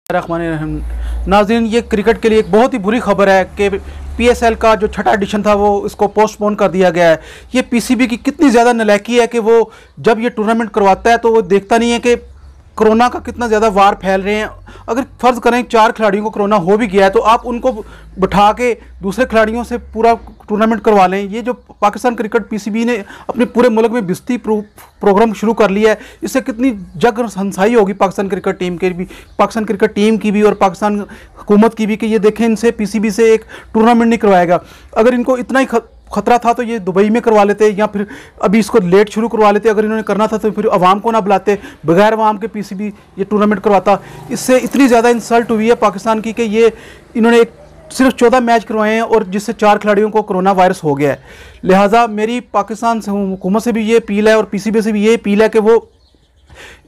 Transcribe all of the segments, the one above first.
नाज़रीन, ये क्रिकेट के लिए एक बहुत ही बुरी खबर है कि पीएसएल का जो छठा एडिशन था वो इसको पोस्टपोन कर दिया गया है। ये पीसीबी की कितनी ज़्यादा नालायकी है कि वो जब ये टूर्नामेंट करवाता है तो वो देखता नहीं है कि कोरोना का कितना ज़्यादा वार फैल रहे हैं। अगर फ़र्ज़ करें 4 खिलाड़ियों को कोरोना हो भी गया है तो आप उनको बिठा के दूसरे खिलाड़ियों से पूरा टूर्नामेंट करवा लें। ये जो पाकिस्तान क्रिकेट पीसीबी ने अपने पूरे मुल्क में बिस्ती प्रोग्राम शुरू कर लिया है, इससे कितनी जग हंसाई होगी पाकिस्तान क्रिकेट टीम के भी, पाकिस्तान क्रिकेट टीम की भी और पाकिस्तान हुकूमत की भी कि ये देखें इनसे पीसीबी से एक टूर्नामेंट नहीं करवाएगा। अगर इनको इतना ही खतरा था तो ये दुबई में करवा लेते या फिर अभी इसको लेट शुरू करवा लेते। अगर इन्होंने करना था तो फिर अवाम को ना बुलाते, बगैर अवाम के पीसीबी ये टूर्नामेंट करवाता। इससे इतनी ज़्यादा इंसल्ट हुई है पाकिस्तान की कि ये इन्होंने सिर्फ 14 मैच करवाए हैं और जिससे 4 खिलाड़ियों को कोरोना वायरस हो गया है। लिहाजा मेरी पाकिस्तान से हुकूमत से भी ये अपील है और पीसीबी से भी ये अपील है कि वो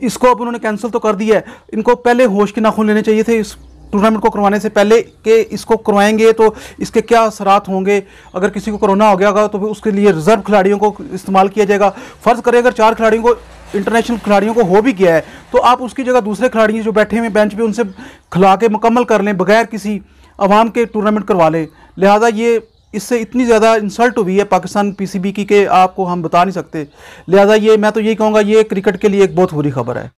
इसको अब उन्होंने कैंसिल तो कर दिया है, इनको पहले होश के नाखून लेने चाहिए थे इस टूर्नामेंट को करवाने से पहले कि इसको करवाएंगे तो इसके क्या असरात होंगे। अगर किसी को कोरोना हो गया होगा तो उसके लिए रिजर्व खिलाड़ियों को इस्तेमाल किया जाएगा। फ़र्ज़ करें अगर 4 खिलाड़ियों को, इंटरनेशनल खिलाड़ियों को हो भी गया है तो आप उसकी जगह दूसरे खिलाड़ी जो बैठे हुए बेंच पे उनसे खिला के मुकम्मल कर लें, बगैर किसी अवाम के टूर्नामेंट करवा लें। लिहाजा ये इससे इतनी ज़्यादा इंसल्ट हुई है पाकिस्तान पीसीबी की कि आपको हम बता नहीं सकते। लिहाजा ये मैं तो यही कहूँगा, ये क्रिकेट के लिए एक बहुत बुरी खबर है।